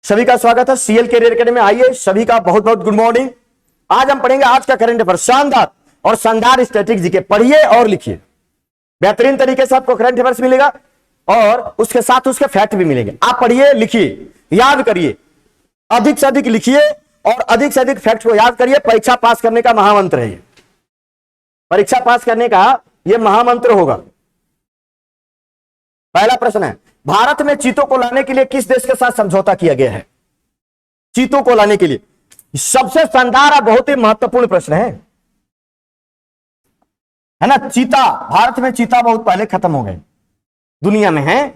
सभी का स्वागत है सीएल कैरियर अकेडमी में। आइए सभी का बहुत बहुत गुड मॉर्निंग। आज हम पढ़ेंगे आज का करंट अफेयर, शानदार और शानदार स्टैटिक जीके। पढ़िए और लिखिए, बेहतरीन तरीके से आपको करंट अफेयर्स मिलेगा और उसके साथ उसके फैक्ट भी मिलेंगे। आप पढ़िए, लिखिए, याद करिए, अधिक से अधिक लिखिए और अधिक से अधिक फैक्ट को याद करिए। परीक्षा पास करने का महामंत्र है ये, परीक्षा पास करने का यह महामंत्र होगा। पहला प्रश्न है, भारत में चीतों को लाने के लिए किस देश के साथ समझौता किया गया है? चीतों को लाने के लिए सबसे शानदार और बहुत ही महत्वपूर्ण प्रश्न है ना। चीता, भारत में चीता बहुत पहले खत्म हो गए, दुनिया में है,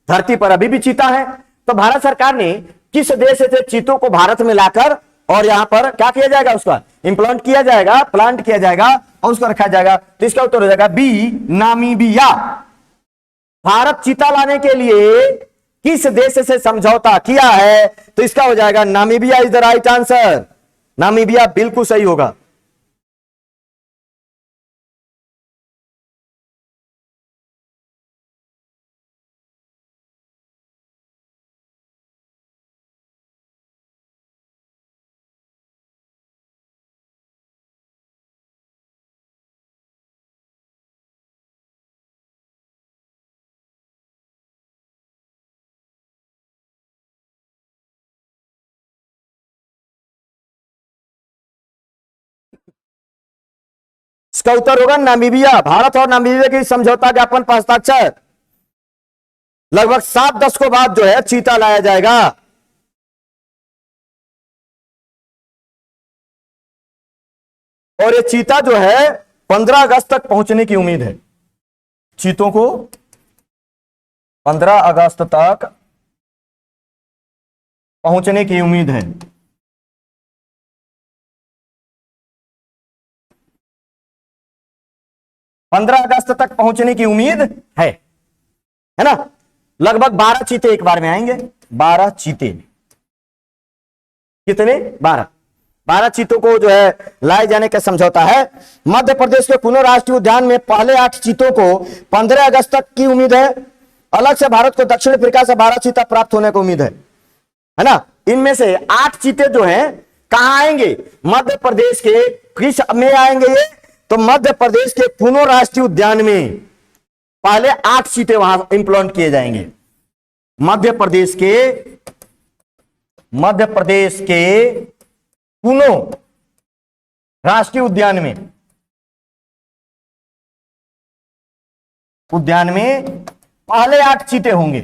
धरती पर अभी भी चीता है। तो भारत सरकार ने किस देश से चीतों को भारत में लाकर और यहां पर क्या किया जाएगा, उसका इंप्लांट किया जाएगा, प्लांट किया जाएगा और उसको रखा जाएगा। तो इसका उत्तर हो जाएगा बी, नामीबिया। भारत चीता लाने के लिए किस देश से समझौता किया है? तो इसका हो जाएगा Namibia is the right answer. Namibia बिल्कुल सही होगा। इसका उत्तर होगा नामीबिया। भारत और नामीबिया की समझौता ज्ञापन पर हस्ताक्षर लगभग 7-10 बाद जो है चीता लाया जाएगा। और ये चीता जो है 15 अगस्त तक पहुंचने की उम्मीद है। चीतों को 15 अगस्त तक पहुंचने की उम्मीद है। पंद्रह अगस्त तक पहुंचने की उम्मीद है ना। लगभग 12 चीते एक बार में आएंगे। 12 चीते, कितने? 12 चीतों को जो है लाए जाने का समझौता है। मध्य प्रदेश के कुनो राष्ट्रीय उद्यान में पहले 8 चीतों को 15 अगस्त तक की उम्मीद है। अलग से भारत को दक्षिण अफ्रीका से 12 चीता प्राप्त होने की उम्मीद है ना। इनमें से 8 चीते जो हैं कहां आएंगे? मध्य प्रदेश के किस में आएंगे ये? तो मध्य प्रदेश के कुनो राष्ट्रीय उद्यान में पहले 8 चीते वहां इंप्लांट किए जाएंगे। मध्य प्रदेश के कुनो राष्ट्रीय उद्यान में पहले 8 चीते होंगे।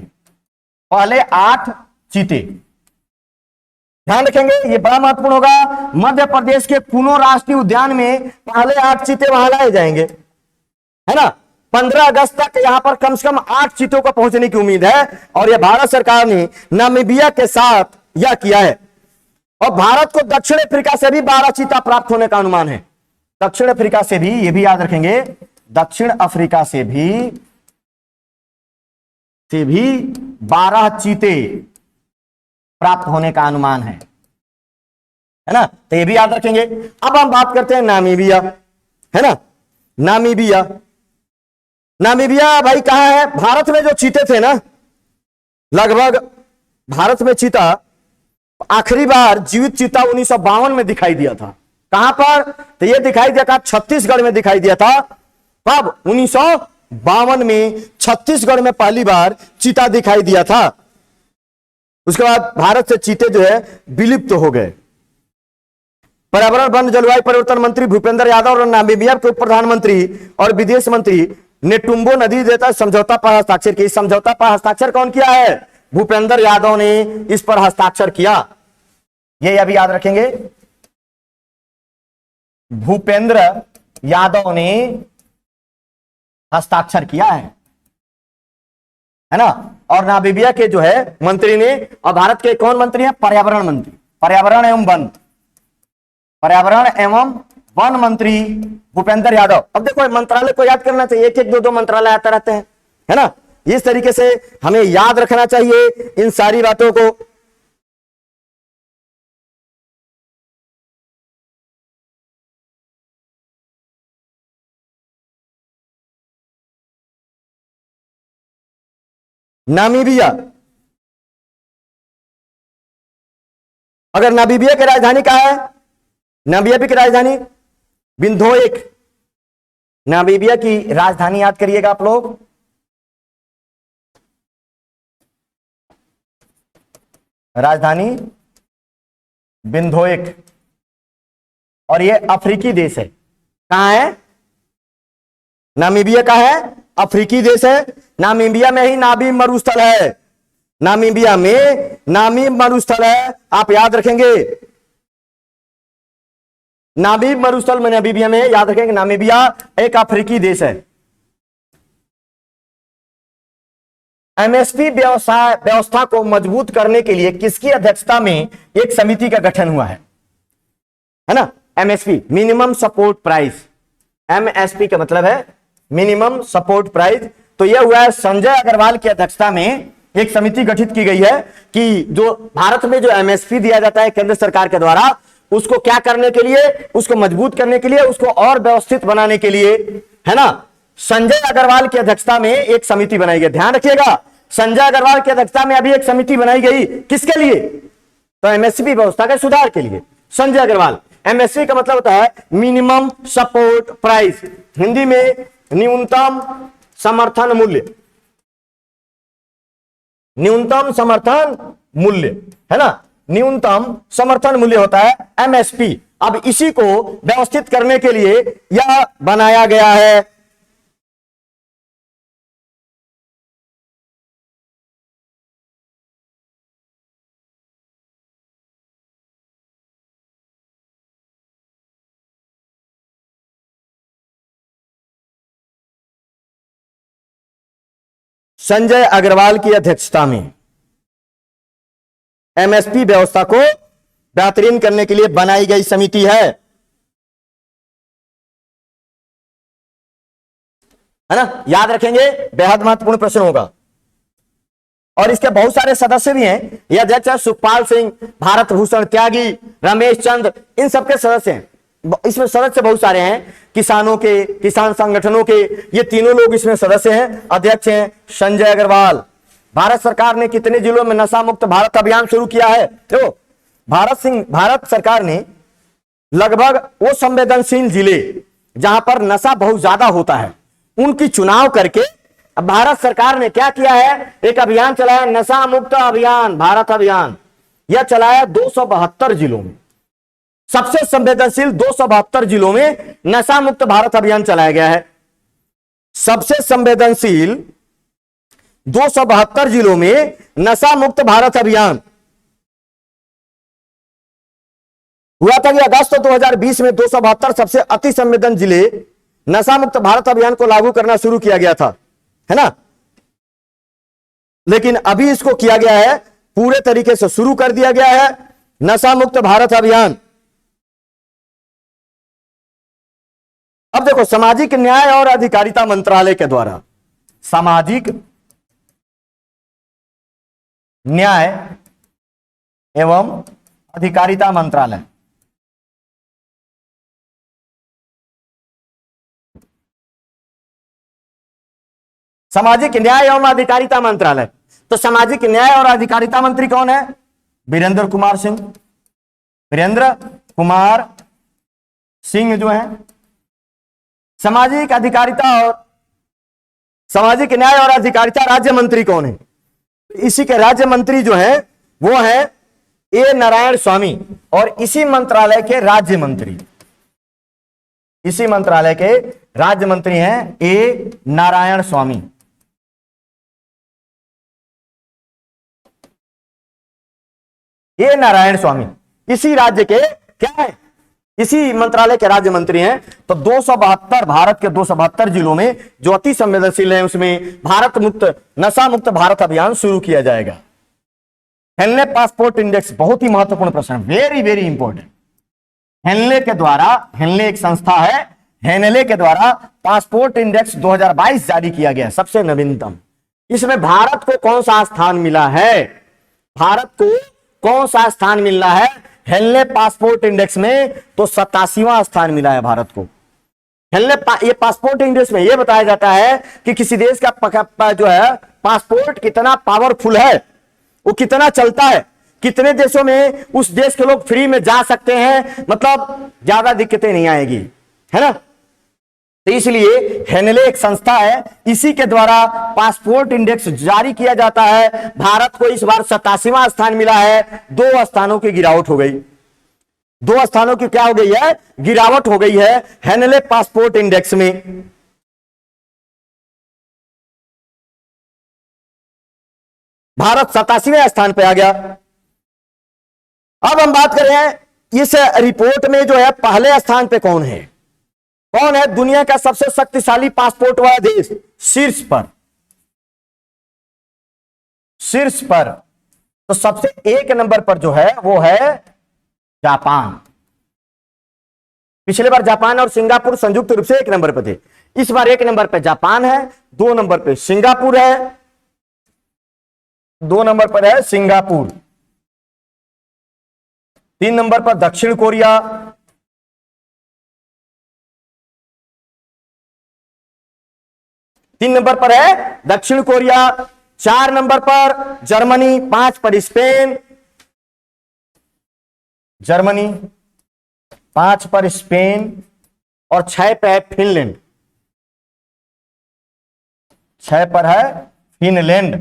पहले 8 चीते, ध्यान रखेंगे, ये बड़ा महत्वपूर्ण होगा। मध्य प्रदेश के कुनो राष्ट्रीय उद्यान में पहले 8 चीते वहां लाए जाएंगे, है ना। 15 अगस्त तक यहां पर कम से कम 8 चीतों को पहुंचने की उम्मीद है। और यह भारत सरकार ने नामीबिया के साथ यह किया है। और भारत को दक्षिण अफ्रीका से भी 12 चीता प्राप्त होने का अनुमान है। दक्षिण अफ्रीका से भी, यह भी याद रखेंगे, दक्षिण अफ्रीका से भी 12 चीते प्राप्त होने का अनुमान है ना। तो ये भी याद रखेंगे। अब हम बात करते हैं नामीबिया, है ना। नामीबिया भाई कहां है? भारत में जो चीते थे ना, लगभग भारत में चीता आखिरी बार जीवित चीता 1952 में दिखाई दिया था। कहां पर? तो यह दिखाई दिया था छत्तीसगढ़ में दिखाई दिया था। कब? 1952 में छत्तीसगढ़ में पहली बार चीता दिखाई दिया था। उसके बाद भारत से चीते जो है विलुप्त हो गए। पर्यावरण, वन, जलवायु परिवर्तन मंत्री भूपेंद्र यादव और नामीबिया के उप प्रधानमंत्री और विदेश मंत्री नेटुम्बो नदी देता समझौता पर हस्ताक्षर किया। समझौता पर हस्ताक्षर कौन किया है? भूपेंद्र यादव ने इस पर हस्ताक्षर किया। ये अभी याद रखेंगे, भूपेंद्र यादव ने हस्ताक्षर किया है ना। और नामीबिया के जो है मंत्री ने, और भारत के कौन मंत्री हैं? पर्यावरण मंत्री, पर्यावरण एवं वन मंत्री भूपेंद्र यादव। अब देखो मंत्रालय को याद करना चाहिए, एक एक दो मंत्रालय आते रहते हैं, है ना। इस तरीके से हमें याद रखना चाहिए इन सारी बातों को। नामीबिया अगर नामीबिया की राजधानी कहाँ है? नामीबिया की राजधानी विंडहोएक। नामीबिया की राजधानी याद करिएगा आप लोग, राजधानी विंडहोएक। और ये अफ्रीकी देश है। कहां है? नामीबिया का है, अफ्रीकी देश है। नामीबिया में ही नामीब मरुस्थल है। नामीबिया में नामीब मरुस्थल है, आप याद रखेंगे। नामीब मरुस्थल में नामीबिया में, याद रखेंगे। नामीबिया एक अफ्रीकी देश है। एमएसपी व्यवस्था को मजबूत करने के लिए किसकी अध्यक्षता में एक समिति का गठन हुआ है ना? MSP, minimum support price. MSP का मतलब है मिनिमम सपोर्ट प्राइस। तो यह हुआ है संजय अग्रवाल की अध्यक्षता में एक समिति गठित की गई है कि जो भारत में जो एमएसपी दिया जाता है केंद्र सरकार के द्वारा, उसको क्या करने के लिए, उसको मजबूत करने के लिए, उसको और व्यवस्थित बनाने के लिए, है ना, संजय अग्रवाल की अध्यक्षता में एक समिति बनाई गई। ध्यान रखिएगा, संजय अग्रवाल की अध्यक्षता में अभी एक समिति बनाई गई। किसके लिए? तो एमएसपी व्यवस्था के सुधार के लिए। संजय अग्रवाल, एमएसपी का मतलब होता है मिनिमम सपोर्ट प्राइस, हिंदी में न्यूनतम समर्थन मूल्य। न्यूनतम समर्थन मूल्य, है ना, न्यूनतम समर्थन मूल्य होता है एमएसपी। अब इसी को व्यवस्थित करने के लिए यह बनाया गया है। संजय अग्रवाल की अध्यक्षता में एमएसपी व्यवस्था को बेहतरीन करने के लिए बनाई गई समिति है ना, याद रखेंगे, बेहद महत्वपूर्ण प्रश्न होगा। और इसके बहुत सारे सदस्य भी हैं। ये अध्यक्ष है सुखपाल सिंह, भारत भूषण त्यागी, रमेश चंद्र, इन सबके सदस्य हैं। इसमें सदस्य बहुत सारे हैं, किसानों के, किसान संगठनों के, ये तीनों लोग इसमें सदस्य हैं। अध्यक्ष हैं संजय अग्रवाल। भारत सरकार ने कितने जिलों में नशा मुक्त भारत अभियान शुरू किया है? तो भारत सरकार ने लगभग वो संवेदनशील जिले जहां पर नशा बहुत ज्यादा होता है, उनकी चुनाव करके अब भारत सरकार ने क्या किया है, एक अभियान चलाया, नशा मुक्त अभियान, भारत अभियान। यह चलाया 272 जिलों में। सबसे संवेदनशील 272 जिलों में नशा मुक्त भारत अभियान चलाया गया है। सबसे संवेदनशील 272 जिलों में नशा मुक्त भारत अभियान हुआ था कि अगस्त 2020 में 272 सबसे अति संवेदन जिले नशा मुक्त भारत अभियान को लागू करना शुरू किया गया था, है ना। लेकिन अभी इसको किया गया है, पूरे तरीके से शुरू कर दिया गया है नशा मुक्त भारत अभियान। अब देखो, सामाजिक न्याय और अधिकारिता मंत्रालय के द्वारा, सामाजिक न्याय एवं अधिकारिता मंत्रालय, सामाजिक न्याय एवं अधिकारिता मंत्रालय। तो सामाजिक न्याय और अधिकारिता मंत्री कौन है? वीरेंद्र कुमार सिंह। वीरेंद्र कुमार सिंह जो है सामाजिक अधिकारिता और सामाजिक न्याय और अधिकारिता राज्य मंत्री कौन है? इसी के राज्य मंत्री जो है वो है ए नारायण स्वामी, और इसी मंत्रालय के राज्य मंत्री, इसी मंत्रालय के राज्य मंत्री हैं ए नारायण स्वामी। ए नारायण स्वामी इसी राज्य के क्या है, इसी मंत्रालय के राज्य मंत्री हैं। तो 272 भारत के 272 जिलों में जो अति संवेदनशील है उसमें भारत मुक्त, नशा मुक्त भारत अभियान शुरू किया जाएगा। हेनले पासपोर्ट इंडेक्स, बहुत ही महत्वपूर्ण प्रश्न, वेरी वेरी इंपॉर्टेंट। हेनले के द्वारा, हेनले एक संस्था है, हेनले के द्वारा पासपोर्ट इंडेक्स 2022 जारी किया गया, सबसे नवीनतम। इसमें भारत को कौन सा स्थान मिला है? भारत को कौन सा स्थान मिल रहा है हेनले पासपोर्ट इंडेक्स में? तो 87वां स्थान मिला है भारत को। हेनले ये पासपोर्ट इंडेक्स में यह बताया जाता है कि किसी देश का जो है पासपोर्ट कितना पावरफुल है, वो कितना चलता है। कितने देशों में उस देश के लोग फ्री में जा सकते हैं, मतलब ज्यादा दिक्कतें नहीं आएगी, है ना। तो इसलिए हेनले एक संस्था है, इसी के द्वारा पासपोर्ट इंडेक्स जारी किया जाता है। भारत को इस बार 87वां स्थान मिला है, 2 स्थानों की गिरावट हो गई, 2 स्थानों की क्या हो गई है, गिरावट हो गई है हेनले पासपोर्ट इंडेक्स में। भारत 87वें स्थान पे आ गया। अब हम बात करें इस रिपोर्ट में जो है पहले स्थान पे कौन है, कौन है दुनिया का सबसे शक्तिशाली पासपोर्ट वाला देश, शीर्ष पर, शीर्ष पर। तो सबसे 1 नंबर पर जो है वो है जापान। पिछले बार जापान और सिंगापुर संयुक्त रूप से 1 नंबर पर थे, इस बार 1 नंबर पर जापान है, 2 नंबर पर सिंगापुर है, 2 नंबर पर है सिंगापुर, 3 नंबर पर दक्षिण कोरिया, 3 नंबर पर है दक्षिण कोरिया, 4 नंबर पर जर्मनी, 5 पर स्पेन, जर्मनी 5 पर स्पेन और 6 पे है फिनलैंड, 6 पर है फिनलैंड।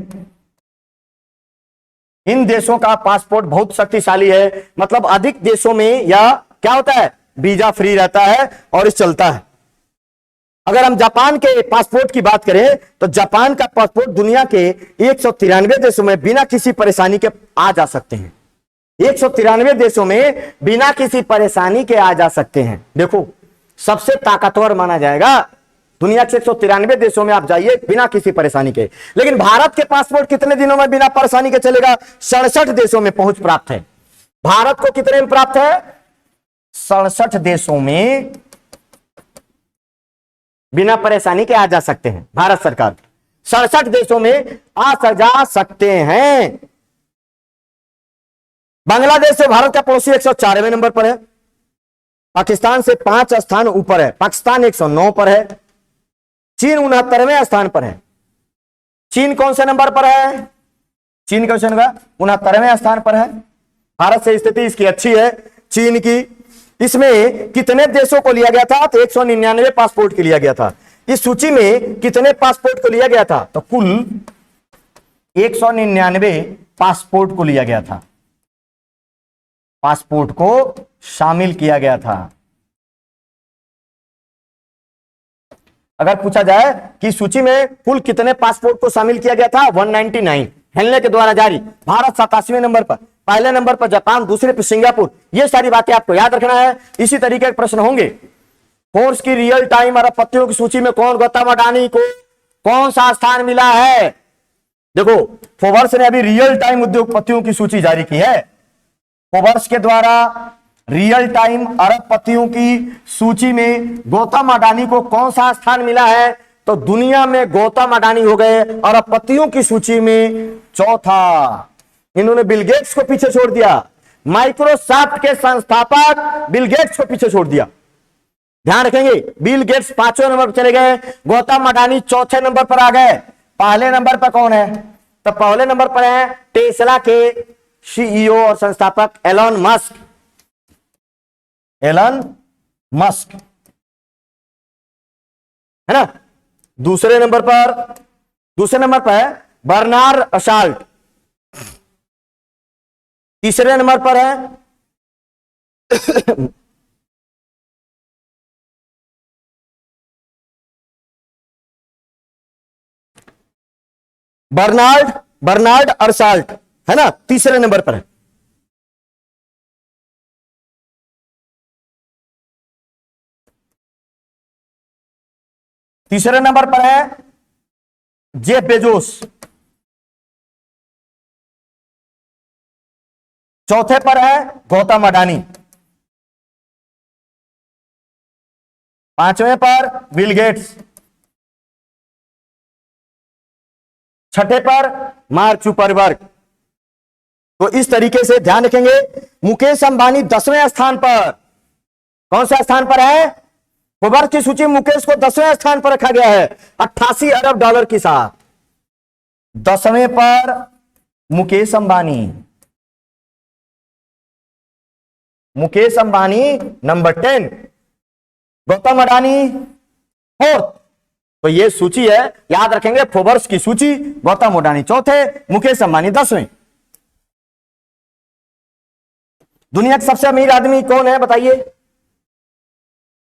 इन देशों का पासपोर्ट बहुत शक्तिशाली है, मतलब अधिक देशों में यह क्या होता है, वीजा फ्री रहता है और इस चलता है। अगर हम जापान के पासपोर्ट की बात करें तो जापान का पासपोर्ट दुनिया के 193 देशों में बिना किसी परेशानी के आ जा सकते हैं, 193 देशों में बिना किसी परेशानी के आ जा सकते हैं। देखो सबसे ताकतवर माना जाएगा, दुनिया के 193 देशों में आप जाइए बिना किसी परेशानी के। लेकिन भारत के पासपोर्ट कितने दिनों में बिना परेशानी के चलेगा, 67 देशों में पहुंच प्राप्त है। भारत को कितने में प्राप्त है, 67 देशों में बिना परेशानी के आ जा सकते हैं। भारत सरकार 67 देशों में आ जा सकते हैं। बांग्लादेश से भारत का पड़ोसी 104वें नंबर पर है, पाकिस्तान से 5 स्थान ऊपर है, पाकिस्तान 109 पर है, चीन 69वें स्थान पर है। चीन कौन से नंबर पर है, चीन कौन से नंबर, 69वें स्थान पर है। भारत से स्थिति इसकी अच्छी है चीन की। इसमें कितने देशों को लिया गया था, तो 199 पासपोर्ट के लिया गया था। इस सूची में कितने पासपोर्ट को लिया गया था, तो कुल 199 पासपोर्ट को लिया गया था, पासपोर्ट को शामिल किया गया था। अगर पूछा जाए कि सूची में कुल कितने पासपोर्ट को शामिल किया गया था, 199 हेनले के द्वारा जारी। भारत 87वें नंबर पर, पहले नंबर पर जापान, दूसरे पर सिंगापुर। ये सारी बातें आपको याद रखना है। इसी तरीके के प्रश्न होंगे। फोर्स की रियल टाइम अरबपतियों की सूची में कौन, गौतम अडानी को कौन सा स्थान मिला है। देखो फोर्ब्स ने अभी रियल टाइम उद्योगपतियों की सूची जारी की है। फोर्ब्स के द्वारा रियल टाइम अरबपतियों की सूची में गौतम अडानी को कौन सा स्थान मिला है, तो दुनिया में गौतम अडानी हो गए अरबपतियों की सूची में चौथा। इन्होंने बिल गेट्स को पीछे छोड़ दिया, माइक्रोसॉफ्ट के संस्थापक बिल गेट्स को पीछे छोड़ दिया। ध्यान रखेंगे, बिल गेट्स 5वें नंबर पर चले गए, गौतम अडानी चौथे नंबर पर आ गए। पहले नंबर पर कौन है, तो पहले नंबर पर है टेस्ला के सीईओ और संस्थापक एलन मस्क, एलन मस्क है ना। दूसरे नंबर पर है बर्नार्ड अर्शाल्ट। तीसरे नंबर पर है बर्नार्ड अर्शाल्ट है ना, तीसरे नंबर पर है। तीसरे नंबर पर है जेफ बेजोस। चौथे पर है गौतम अडानी। पांचवें पर बिल गेट्स। छठे पर मार्क जुकरबर्ग। तो इस तरीके से ध्यान रखेंगे। मुकेश अंबानी 10वें स्थान पर, कौन सा स्थान पर है, फोर्ब्स की सूची में मुकेश को 10वें स्थान पर रखा गया है, 88 अरब डॉलर के साथ। 10वें पर मुकेश अंबानी, मुकेश अंबानी नंबर 10, गौतम अडानी 4th। तो ये सूची है, याद रखेंगे फोर्ब्स की सूची, गौतम अडानी चौथे, मुकेश अंबानी 10वें। दुनिया का सबसे अमीर आदमी कौन है बताइए?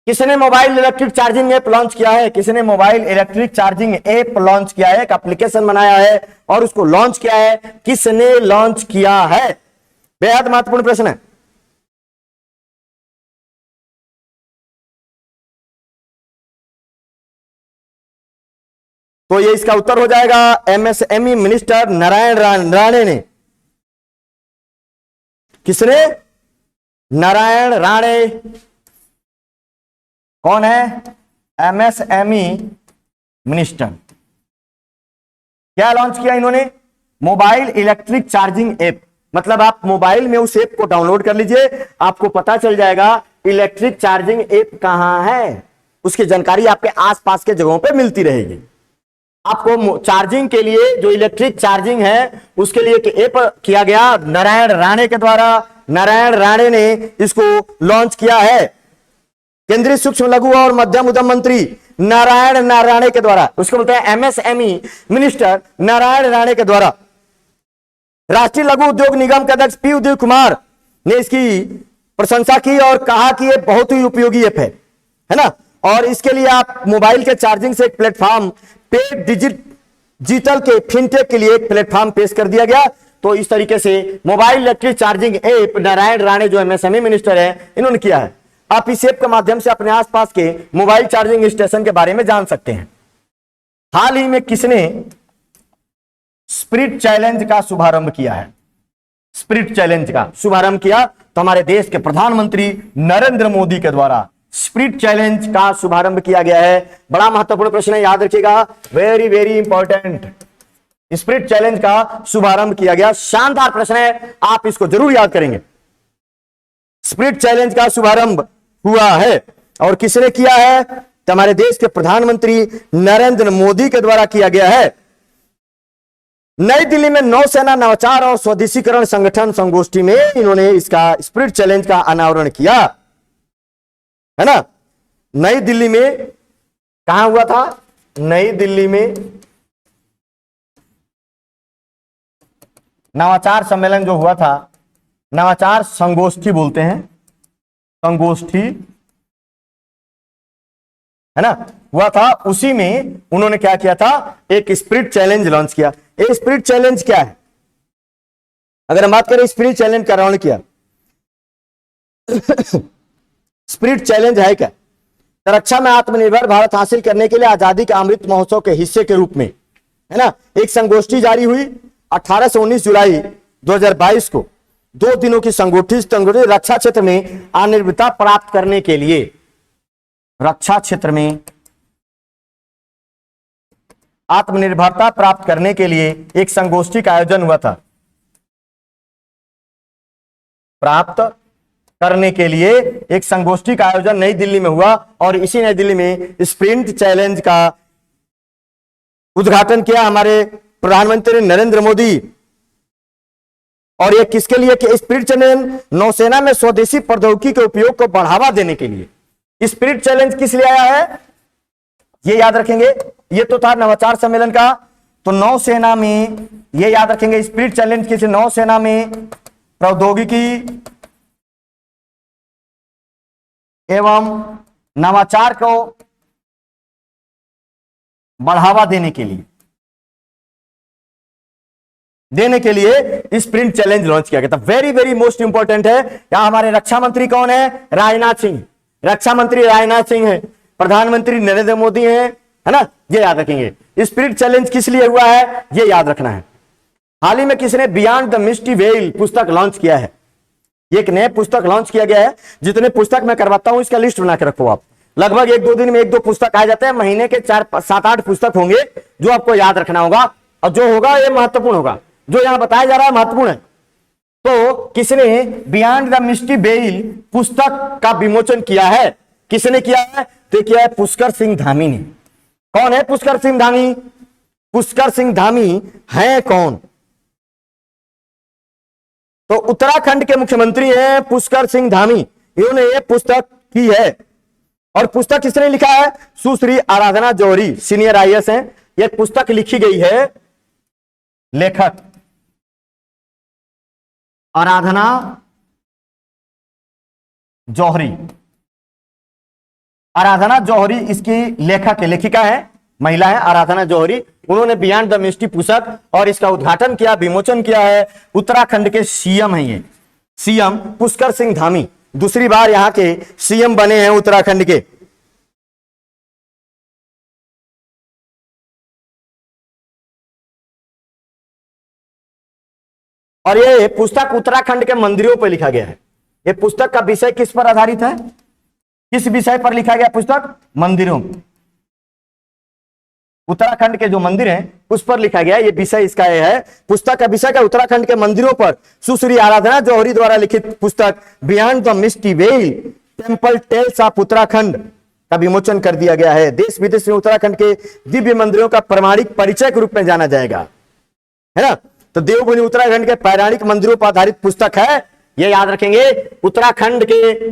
किसने mobile electric charging app launch किया है? किसने mobile electric charging app launch किया है? एक एप्लीकेशन बनाया है और उसको लॉन्च किया है, किसने लॉन्च किया है? बेहद महत्वपूर्ण प्रश्न है। तो ये इसका उत्तर हो जाएगा एमएसएमई मिनिस्टर नारायण राणे ने। किसने? नारायण राणे। कौन है? MSME minister. क्या लॉन्च किया इन्होंने? Mobile electric charging app. मतलब आप मोबाइल में उस ऐप को डाउनलोड कर लीजिए, आपको पता चल जाएगा इलेक्ट्रिक चार्जिंग ऐप कहां है, उसकी जानकारी आपके आसपास के जगहों पे मिलती रहेगी। आपको चार्जिंग के लिए, जो इलेक्ट्रिक चार्जिंग है उसके लिए एक ऐप किया गया नारायण राणे के द्वारा। नारायण राणे ने इसको लॉन्च किया है, केंद्रीय सूक्ष्म लघु और मध्यम उद्यम मंत्री नारायण राणे के द्वारा। उसको बोलते हैं एमएसएमई मिनिस्टर नारायण राणे के द्वारा। राष्ट्रीय लघु उद्योग निगम के अध्यक्ष पी उदय कुमार ने इसकी प्रशंसा की और कहा कि यह बहुत ही उपयोगी ऐप है ना। और इसके लिए आप मोबाइल के चार्जिंग से एक platform, paid digital K fintech के लिए एक प्लेटफॉर्म पेश कर दिया गया। तो इस तरीके से mobile electric charging app Narayan Rane जो एमएसएमई मिनिस्टर है इन्होंने किया है। आप इस ऐप के माध्यम से अपने आसपास के मोबाइल चार्जिंग स्टेशन के बारे में जान सकते हैं। हाल ही में किसने स्पिरिट चैलेंज का शुभारंभ किया है? स्पिरिट चैलेंज का शुभारंभ किया तो हमारे देश के प्रधानमंत्री नरेंद्र मोदी के द्वारा स्पिरिट चैलेंज का शुभारंभ किया गया है। बड़ा महत्वपूर्ण प्रश्न है, याद रखिएगा, very very important. Spirit challenge का शुभारंभ किया गया, शानदार प्रश्न है, आप इसको जरूर याद करेंगे। स्पिरिट चैलेंज का शुभारंभ हुआ है और किसने किया है? तो हमारे देश के प्रधानमंत्री नरेंद्र मोदी के द्वारा किया गया है। नई दिल्ली में नौसेना नवाचार और स्वदेशीकरण संगठन संगोष्ठी में इन्होंने इसका स्पिरिट चैलेंज का अनावरण किया है ना। नई दिल्ली में कहां हुआ था? नई दिल्ली में नवाचार सम्मेलन जो हुआ था, नवाचार संगोष्ठी बोलते हैं, संगोष्ठी है ना, हुआ था। उसी में उन्होंने क्या किया था? एक स्पिरिट चैलेंज लॉन्च किया। ये स्पिरिट चैलेंज क्या है? अगर हम बात करें स्पिरिट चैलेंज का लॉन्च किया, स्पिरिट चैलेंज है क्या? रक्षा में आत्मनिर्भर भारत हासिल करने के लिए आजादी के अमृत महोत्सव के हिस्से के रूप में, है ना, एक संगोष्ठी जारी हुई 18 से 19 जुलाई 2022 को। 2 दिनों की संगोष्ठी रक्षा क्षेत्र में आत्मनिर्भरता प्राप्त करने के लिए, रक्षा क्षेत्र में आत्मनिर्भरता प्राप्त करने के लिए एक संगोष्ठी का आयोजन हुआ था। प्राप्त करने के लिए एक संगोष्ठी का आयोजन नई दिल्ली में हुआ और इसी नई दिल्ली में स्पिरिट चैलेंज का उद्घाटन किया हमारे प्रधानमंत्री नरेंद्र मोदी। और ये किसके लिए? कि स्पिरिट चैलेंज नौसेना में स्वदेशी प्रौद्योगिकी के उपयोग को बढ़ावा देने के लिए। स्पिरिट चैलेंज किस लिए आया है ये याद रखेंगे। ये तो था नवाचार सम्मेलन का, तो नौसेना में ये याद रखेंगे स्पिरिट चैलेंज किस, नौसेना में प्रौद्योगिकी एवं नवाचार को बढ़ावा देने के लिए स्पिरिट चैलेंज लॉन्च किया गया था। वेरी वेरी मोस्ट इंपॉर्टेंट है। यहां हमारे रक्षा मंत्री कौन है? राजनाथ सिंह। रक्षा मंत्री राजनाथ सिंह है, प्रधानमंत्री नरेंद्र मोदी है ना, ये याद रखेंगे। स्पिरिट चैलेंज किस लिए हुआ है ये याद रखना है। हाल ही में किसने बियॉन्ड द मिस्टी वेल पुस्तक लॉन्च किया है? एक नया पुस्तक लॉन्च किया गया है। जितने पुस्तक मैं करवाता हूं इसका लिस्ट बना के रखो आप। लगभग 1-2 दिन में 1-2 पुस्तक आ जाते हैं, महीने के 4-7-8 पुस्तक होंगे जो आपको याद रखना होगा और जो होगा ये महत्वपूर्ण होगा। जो यहां बताया जा रहा है महत्वपूर्ण है। तो किसने बियॉन्ड द मिस्टी वेल पुस्तक का विमोचन किया है? किसने किया है? तो किया है पुष्कर सिंह धामी ने। कौन है पुष्कर सिंह धामी? पुष्कर सिंह धामी है कौन? तो उत्तराखंड के मुख्यमंत्री हैं पुष्कर सिंह धामी, इन्होंने ये पुस्तक की है। और पुस्तक किसने लिखा है? सुश्री आराधना जौहरी, सीनियर आईएएस हैं। यह पुस्तक लिखी गई है, लेखक आराधना जौहरी। आराधना जौहरी इसकी लेखक है, लेखिका है, महिला है आराधना जौहरी। उन्होंने बियॉन्ड द मिस्ट्री पुस्तक और इसका उद्घाटन किया, विमोचन किया है। उत्तराखंड के सीएम हैं ये, सीएम पुष्कर सिंह धामी, दूसरी बार यहां के सीएम बने हैं उत्तराखंड के। और ये पुस्तक उत्तराखंड के मंदिरों पर लिखा गया है। ये पुस्तक का विषय किस पर आधारित है? किस विषय पर लिखा गया पुस्तक? मंदिरों। उत्तराखंड के जो मंदिर हैं उस पर लिखा गया। ये विषय इसका ये है, पुस्तक का विषय का उत्तराखंड के मंदिरों पर सुश्री आराधना जौहरी द्वारा लिखित पुस्तक beyond the misty veil temple tales of Uttarakhand का विमोचन कर दिया गया है। देश विदेश में उत्तराखंड के दिव्य मंदिरों का प्रमाणिक परिचय के रूप में जाना जाएगा, है ना। तो देवभूमि उत्तराखंड के पौराणिक मंदिरों पर आधारित पुस्तक है, ये याद रखेंगे। उत्तराखंड के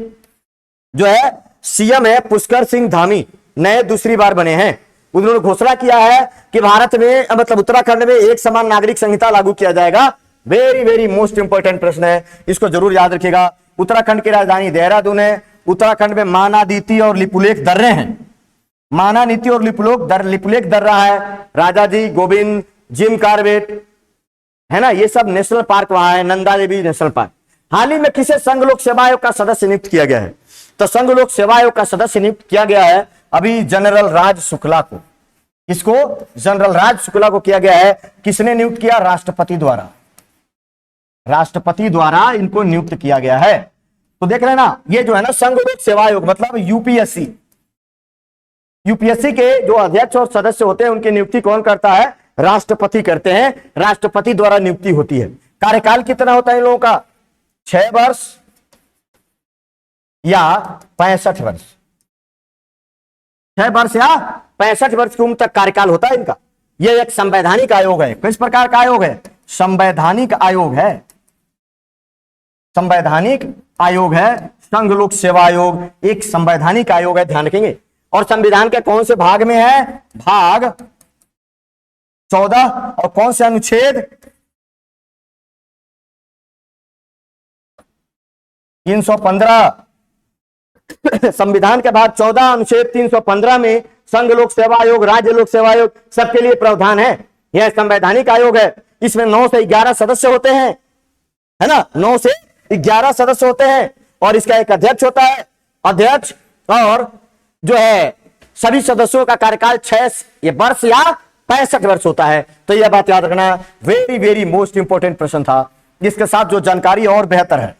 जो है सीएम है पुष्कर सिंह धामी, नए दूसरी बार बने हैं। उन्होंने घोषणा किया है कि भारत में मतलब उत्तराखंड में एक समान नागरिक संहिता लागू किया जाएगा। वेरी वेरी मोस्ट इंपोर्टेंट प्रश्न है, इसको जरूर याद रखिएगा। उत्तराखंड की राजधानी देहरादून है। उत्तराखंड में महानदी और लिपुलेख दर्रे हैं। महानदी और लिपुलेख दर्रा है। राजा जी, गोविंद, जिम कार्बेट, है ना, ये सब नेशनल पार्क वहां है। Nanda Devi national park. हाल ही में किसे संघ लोक सेवा आयोग का सदस्य नियुक्त किया गया है? तो संघ लोक सेवा आयोग का सदस्य नियुक्त किया गया है अभी जनरल राज शुक्ला को। किसको? जनरल राज शुक्ला को किया गया है। किसने नियुक्त किया? राष्ट्रपति द्वारा। राष्ट्रपति द्वारा इनको नियुक्त किया गया है। तो देख लेना, ये जो है ना संघ लोक सेवा आयोग मतलब यूपीएससी, यूपीएससी के जो अध्यक्ष और सदस्य होते हैं उनकी नियुक्ति कौन करता है? राष्ट्रपति करते हैं। राष्ट्रपति द्वारा नियुक्ति होती है। कार्यकाल कितना होता है इन लोगों का? 6 वर्ष या 65 वर्ष। 6 वर्ष या 65 वर्ष की उम्र तक कार्यकाल होता है इनका। यह एक संवैधानिक आयोग है। किस प्रकार का आयोग है? संवैधानिक आयोग है। संवैधानिक आयोग है। संघ लोक सेवा आयोग एक संवैधानिक आयोग है, ध्यान रखेंगे। और संविधान के कौन से भाग में है? भाग 14 और कौन से अनुच्छेद? 315। संविधान के भाग 14 अनुच्छेद 315 में संघ लोक सेवा आयोग, राज्य लोक सेवा आयोग सबके लिए प्रावधान है। यह संवैधानिक आयोग है। इसमें 9 से 11 सदस्य होते हैं, है ना, 9 से 11 सदस्य होते हैं। और इसका एक अध्यक्ष होता है, अध्यक्ष, और जो है सभी सदस्यों का कार्यकाल 6 वर्ष या 65 वर्ष होता है। तो यह बात याद रखना, वेरी वेरी मोस्ट इंपोर्टेंट प्रश्न था। इसके साथ जो जानकारी और बेहतर है।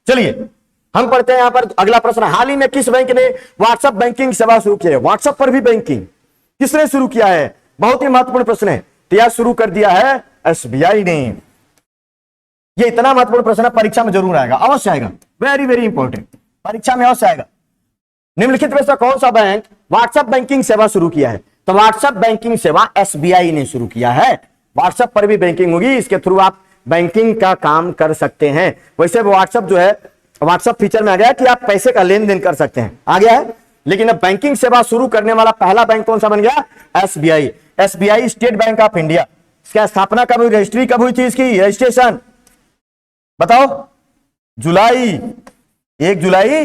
चलिए हम पढ़ते हैं यहां पर अगला प्रश्न। हाल ही में किस बैंक ने व्हाट्सएप बैंकिंग सेवा शुरू की है? व्हाट्सएप पर भी बैंकिंग किसने शुरू किया है? बहुत ही महत्वपूर्ण प्रश्न है। तो यह शुरू कर दिया है एसबीआई ने। यह इतना महत्वपूर्ण प्रश्न है, परीक्षा में जरूर आएगा, अवश्य आएगा। वेरी वेरी इंपॉर्टेंट, परीक्षा में अवश्य आएगा। निम्नलिखित में से कौन सा बैंक व्हाट्सएप बैंकिंग सेवा शुरू किया है? तो व्हाट्सएप बैंकिंग सेवा एसबीआई ने शुरू किया है। व्हाट्सएप पर भी बैंकिंग होगी, इसके थ्रू आप बैंकिंग का काम कर सकते हैं। वैसे व्हाट्सएप जो है, व्हाट्सएप फीचर में आ गया कि आप पैसे का लेन देन कर सकते हैं, आ गया है। लेकिन अब बैंकिंग सेवा शुरू करने वाला पहला बैंक कौन सा बन गया? SBI. SBI state bank of India. इसका स्थापना कब हुई? रजिस्ट्री कब हुई थी इसकी? रजिस्ट्रेशन बताओ। 1 जुलाई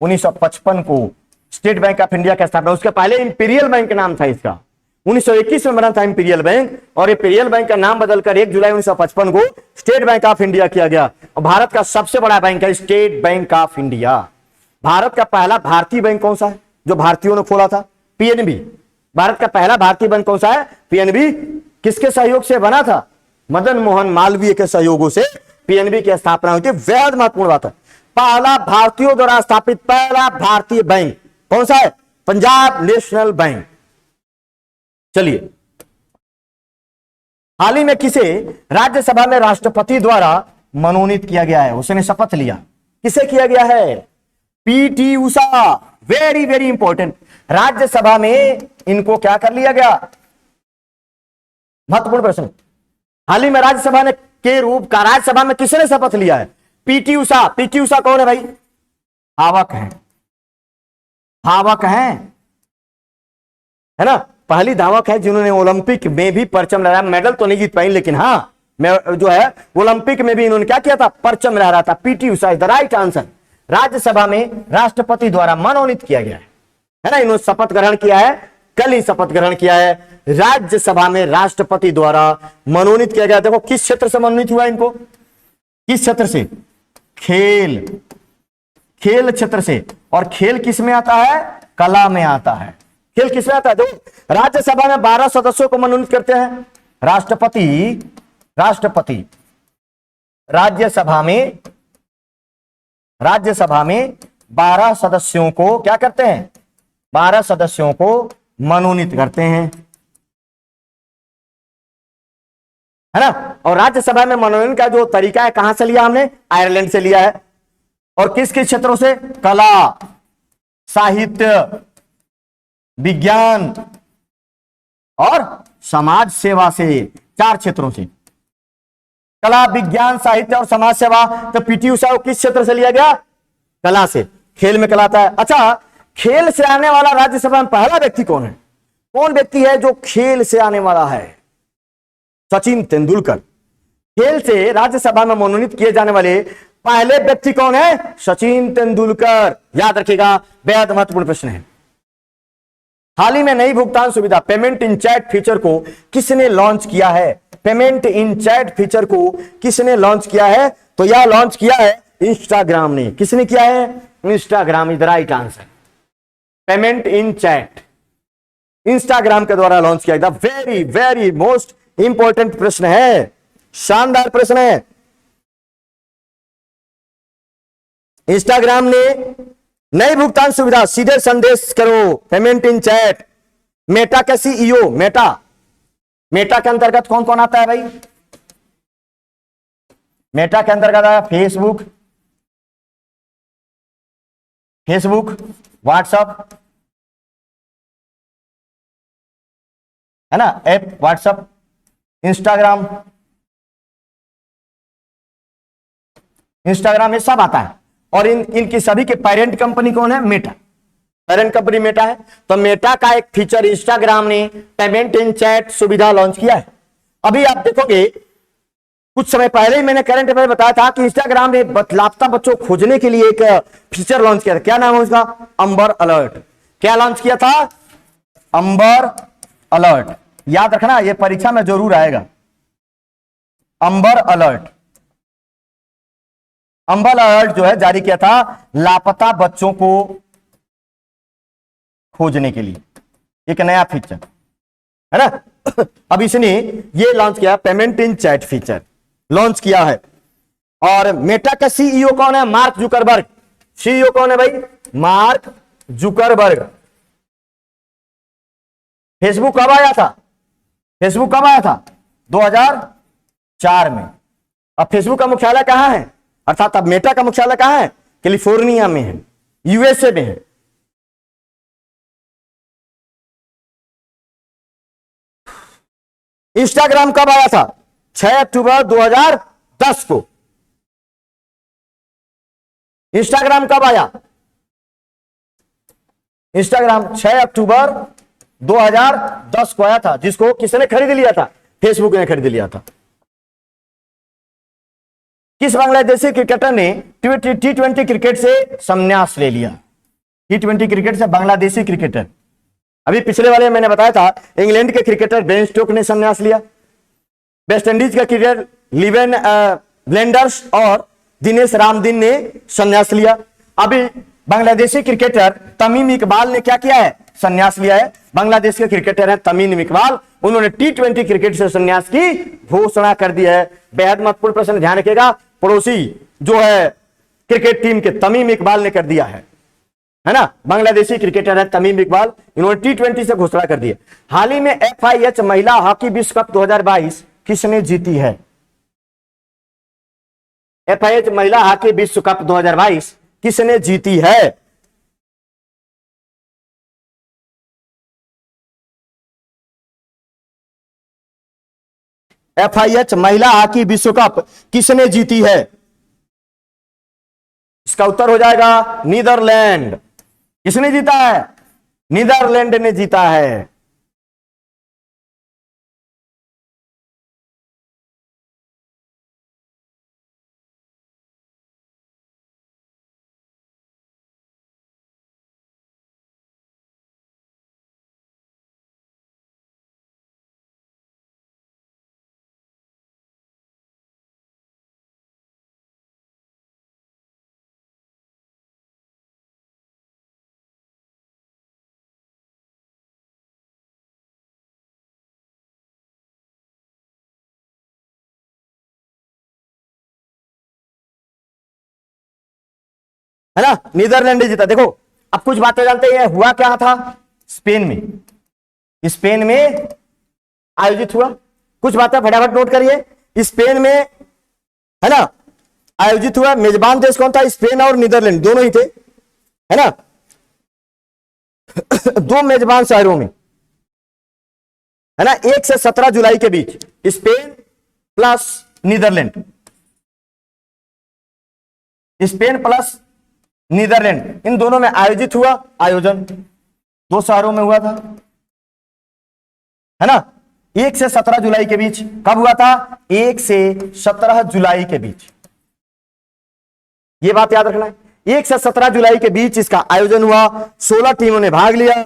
1955 को स्टेट बैंक ऑफ इंडिया का स्थापना। उसके पहले इंपीरियल बैंक नाम था इसका। 1921 में बना था इंपीरियल बैंक, और इंपीरियल बैंक का नाम बदलकर 1 जुलाई 1955 को स्टेट बैंक ऑफ इंडिया किया गया। और भारत का सबसे बड़ा बैंक है state bank of India. Bharat का पहला भारतीय बैंक कौन सा है जो भारतीयों ने खोला था? पीएनबी। भारत का पहला भारतीय बैंक कौन सा है? पीएनबी। किसके सहयोग से बना था? मदन मोहन मालवीय के सहयोगों से पीएनबी की स्थापना हुई थी। बेहद महत्वपूर्ण बात है। पहला भारतीयों द्वारा स्थापित पहला भारतीय बैंक कौन सा है? Punjab national bank. चलिए, हाल ही में किसे राज्यसभा में राष्ट्रपति द्वारा मनोनीत किया गया है? उसने शपथ लिया। किसे किया गया है? PT Usha. Very very important. Rajya Sabha में इनको क्या कर लिया गया? महत्वपूर्ण प्रश्न। हाल ही में राज्यसभा ने के रूप का राज्यसभा में किसने शपथ लिया है? पीटी उषा। पीटी उषा कौन है भाई? धावक है, धावक है ना, पहली धावक है जिन्होंने ओलंपिक में भी परचम लहराया। मेडल तो नहीं जीत पाई, लेकिन हाँ मैं जो है ओलंपिक में भी इन्होंने क्या किया था? परचम लहराया था। PT Usha is the right answer. Rajya Sabha में राष्ट्रपति द्वारा मनोनीत किया गया है ना, इन्होंने शपथ ग्रहण किया है, कल ही शपथ ग्रहण किया है। राज्यसभा में राष्ट्रपति द्वारा मनोनीत किया गया। देखो किस क्षेत्र से मनोनीत हुआ इनको, किस क्षेत्र से? खेल, खेल क्षेत्र से। और खेल किस में आता है? कला में आता है। खेल किस में आता है? देखो राज्यसभा में 12 सदस्यों को मनोनीत करते हैं राष्ट्रपति। राज्यसभा में 12 सदस्यों को क्या करते हैं? 12 सदस्यों को मनोनीत करते हैं, है ना। और राज्यसभा में मनोनयन का जो तरीका है कहां से लिया हमने? आयरलैंड से लिया है। और किस किस क्षेत्रों से? कला, साहित्य, विज्ञान और समाज सेवा से, 4 क्षेत्रों से। कला, विज्ञान, साहित्य और समाज सेवा। तो पीटी उषा को किस क्षेत्र से लिया गया? कला से। खेल में कला आता है। अच्छा, खेल से आने वाला राज्यसभा में पहला व्यक्ति कौन है? कौन व्यक्ति है जो खेल से आने वाला है? सचिन तेंदुलकर। खेल से राज्यसभा में मनोनीत किए जाने वाले पहले व्यक्ति कौन है? सचिन तेंदुलकर। याद रखिएगा, बेहद महत्वपूर्ण प्रश्न है। हाल ही में नई भुगतान सुविधा पेमेंट इन चैट फीचर को किसने लॉन्च किया है? पेमेंट इन चैट फीचर को किसने लॉन्च किया है? तो यह लॉन्च किया है इंस्टाग्राम ने। किसने किया है? Instagram is the right answer. Payment in chat Instagram के द्वारा लॉन्च किया गया। वेरी वेरी मोस्ट इंपॉर्टेंट प्रश्न है, शानदार प्रश्न है। इंस्टाग्राम ने नई भुगतान सुविधा सीधे संदेश करो पेमेंट इन चैट। मेटा का सीईओ, मेटा के अंतर्गत कौन कौन आता है भाई? मेटा के अंतर्गत आया फेसबुक, व्हाट्सएप, है ना, ऐप व्हाट्सएप, इंस्टाग्राम ये सब आता है। और इनकी सभी के पेरेंट कंपनी कौन है? मेटा। पेरेंट कंपनी मेटा है। तो मेटा का एक फीचर इंस्टाग्राम ने पेमेंट इन चैट सुविधा लॉन्च किया है। अभी आप देखोगे कुछ समय पहले ही मैंने करंट अफेयर बताया था कि इंस्टाग्राम ने लापता बच्चों को खोजने के लिए एक फीचर लॉन्च किया था। क्या नाम है उसका? अंबर अलर्ट। क्या लॉन्च किया था? अंबर अलर्ट। याद रखना, यह परीक्षा में जरूर आएगा। अंबर अलर्ट जो है जारी किया था लापता बच्चों को खोजने के लिए, एक नया फीचर है ना। अब इसने ये लॉन्च किया, payment in chat feature launch किया है। और मेटा का सीईओ कौन है? Mark Zuckerberg. सीईओ कौन है भाई? Mark Zuckerberg. फेसबुक कब आया था? 2004 में। अब फेसबुक का मुख्यालय कहां है? अर्थात अब मेटा का मुख्यालय कहां है? कैलिफोर्निया में है, यूएसए में है। इंस्टाग्राम कब आया था? 6 अक्टूबर 2010 को। इंस्टाग्राम कब आया? इंस्टाग्राम 6 अक्टूबर 2010 को आया था, जिसको किसने खरीद लिया था? फेसबुक ने खरीद लिया था। किस बांग्लादेशी क्रिकेटर ने T20 क्रिकेट से संन्यास ले लिया? T20 क्रिकेट से बांग्लादेशी क्रिकेटर, अभी पिछले वाले मैंने बताया था इंग्लैंड के क्रिकेटर बेन स्टोक ने संन्यास लिया। वेस्ट इंडीज का क्रिकेटर लिवेन ब्लेंडर्स और दिनेश रामदीन ने संन्यास लिया। अभी बांग्लादेशी क्रिकेटर तमीम इकबाल ने क्या किया है? संन्यास लिया है। बांग्लादेश के क्रिकेटर हैं तमीम इकबाल, उन्होंने T20 क्रिकेट से संन्यास की घोषणा कर दी है। बेहद महत्वपूर्ण प्रश्न, ध्यान रखिएगा। पड़ोसी जो है क्रिकेट टीम के तमीम इकबाल ने कर दिया है ना। बांग्लादेशी क्रिकेटर है तमीम इकबाल, इन्होंने T20 से घोषणा कर दी है। हाल ही में FIH महिला हॉकी विश्व कप 2022 किसने जीती है? FIH महिला हॉकी विश्व कप 2022 किसने जीती है? FIH महिला हॉकी विश्व कप किसने जीती है? इसका उत्तर हो जाएगा नीदरलैंड। किसने जीता है? नीदरलैंड ने जीता है। है ना, नीदरलैंड ने जीता। देखो अब कुछ बातें जानते हैं, हुआ क्या था स्पेन में। स्पेन में आयोजित हुआ, कुछ बातें फटाफट नोट करिए। स्पेन में, है ना, आयोजित हुआ। मेजबान देश कौन था? स्पेन और नीदरलैंड दोनों ही थे, है ना। दो मेजबान शहरों में, है ना, 1 से 17 जुलाई के बीच Spain plus Netherlands, Spain plus Netherlands, इन दोनों में आयोजित हुआ। आयोजन 2 शहरों में हुआ था, है ना, 1 से 17 जुलाई के बीच। कब हुआ था? 1 से 17 जुलाई के बीच, ये बात याद रखना है। 1 से 17 जुलाई के बीच इसका आयोजन हुआ। 16 टीमों ने भाग लिया।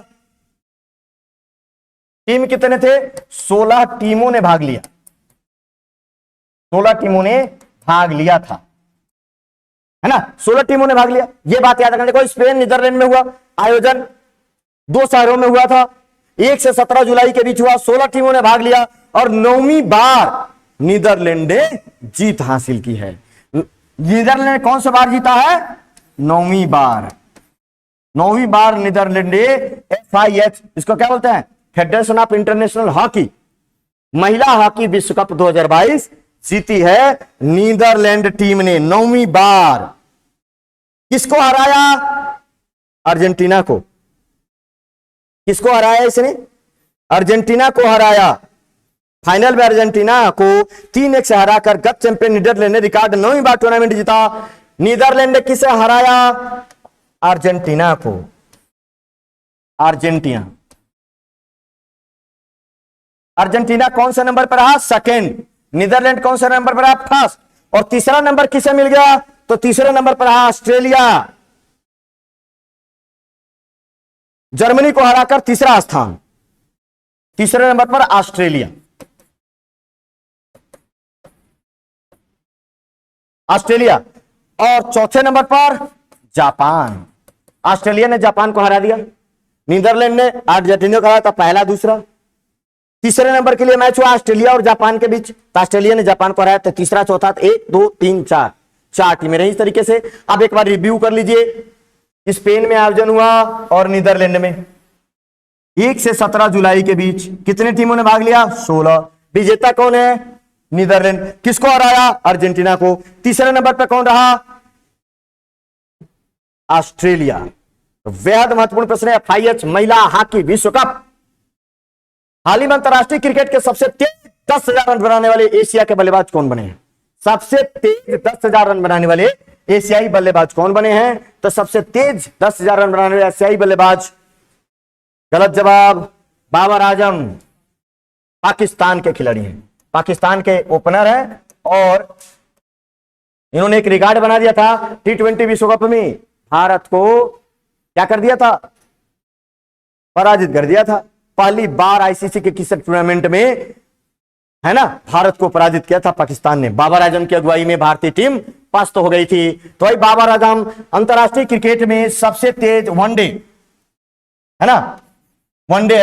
टीम कितने थे? 16 टीमों ने भाग लिया। 16 टीमों ने भाग लिया था, है ना, 16 टीमों ने भाग लिया। ये बात याद रखना। देखो स्पेन नीदरलैंड में हुआ आयोजन, 2 शहरों में हुआ था, 1 से 17 जुलाई के बीच हुआ, 16 टीमों ने भाग लिया और 9वीं बार नीदरलैंड ने जीत हासिल की है। नीदरलैंड ने कौन सा बार जीता है? 9वीं बार। 9वीं बार नीदरलैंड ने FIH, इसको क्या बोलते हैं? फेडरेशन ऑफ इंटरनेशनल हॉकी, महिला हॉकी विश्व कप 2022 जीती है नीदरलैंड टीम ने 9वीं बार। किसको हराया? अर्जेंटीना को। किसको हराया इसने? अर्जेंटीना को हराया। फाइनल में अर्जेंटीना को 3-1 से हराकर गत चैंपियन नीदरलैंड ने रिकॉर्ड 9वीं बार टूर्नामेंट जीता। नीदरलैंड ने किसे हराया? अर्जेंटीना को। अर्जेंटीना कौन सा नंबर पर रहा? सेकंड। नीदरलैंड कौन सा नंबर पर रहा? फर्स्ट। और तीसरा नंबर किसे मिल गया? तो तीसरे नंबर पर रहा ऑस्ट्रेलिया। जर्मनी को हराकर तीसरा स्थान, तीसरे नंबर पर ऑस्ट्रेलिया। और चौथे नंबर पर जापान। ऑस्ट्रेलिया ने जापान को हरा दिया, नीदरलैंड ने अर्जेंटीना को हराया था, पहला दूसरा। तीसरे नंबर के लिए मैच हुआ ऑस्ट्रेलिया और जापान के बीच, तो ऑस्ट्रेलिया ने जापान को हराया, तो तीसरा चौथा 1 2 3 4 4 टीमें रही इस तरीके से। अब एक बार रिव्यू कर लीजिए। स्पेन में आयोजन हुआ और नीदरलैंड में 1 से 17 जुलाई के बीच कितने टीमों ने भाग लिया? 16। विजेता कौन है? नीदरलैंड। किसको हराया? अर्जेंटीना को। तीसरे नंबर पर कौन रहा? ऑस्ट्रेलिया। तो बेहद महत्वपूर्ण प्रश्न है। FIH महिला हॉकी विश्व कप। हाल ही में अंतरराष्ट्रीय क्रिकेट के सबसे तेज 10,000 रन बनाने वाले एशिया के बल्लेबाज कौन बने हैं? सबसे तेज 10,000 रन बनाने वाले एशियाई बल्लेबाज कौन बने हैं? तो सबसे तेज 10,000 रन बनाने वाले एशियाई बल्लेबाज, गलत जवाब, बाबर आजम पाकिस्तान के खिलाड़ी हैं, पाकिस्तान के ओपनर हैं और इन्होंने एक रिकॉर्ड बना दिया था T20 विश्व कप में। भारत को क्या कर दिया था? पराजित कर दिया था। पहली बार आईसीसी के किसी टूर्नामेंट में, है ना, भारत को पराजित किया था पाकिस्तान ने। बाबर आजम की अगुवाई में भारतीय टीम पस्त हो गई थी। तो भाई बाबर आजम अंतरराष्ट्रीय क्रिकेट में सबसे तेज वनडे, है ना, वनडे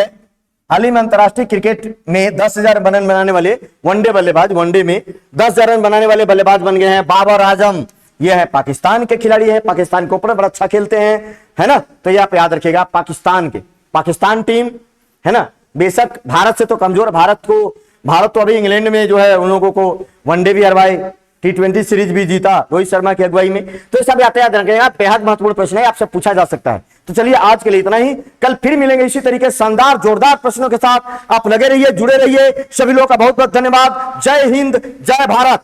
हाल ही में अंतरराष्ट्रीय क्रिकेट में 10,000 रन बनाने वाले वनडे बल्लेबाज, वनडे में 10,000 रन बनाने वाले बल्लेबाज बन गए हैं बाबर आजम। यह है पाकिस्तान के खिलाड़ी है, पाकिस्तान के ऊपर बड़ा अच्छा खेलते हैं, है ना। तो ये आप याद रखिएगा, पाकिस्तान टीम, है ना। बेशक भारत से तो कमजोर, भारत तो अभी इंग्लैंड में जो है उन लोगों को वनडे भी हरवाए, T20 सीरीज भी जीता रोहित शर्मा की अगुवाई में। तो सब याद रखेगा, बेहद महत्वपूर्ण प्रश्न है, आपसे पूछा जा सकता है। तो चलिए आज के लिए इतना ही, कल फिर मिलेंगे इसी तरीके शानदार जोरदार प्रश्नों के साथ। आप लगे रहिए, जुड़े रहिए। सभी लोगों का बहुत बहुत धन्यवाद। जय हिंद, जय भारत।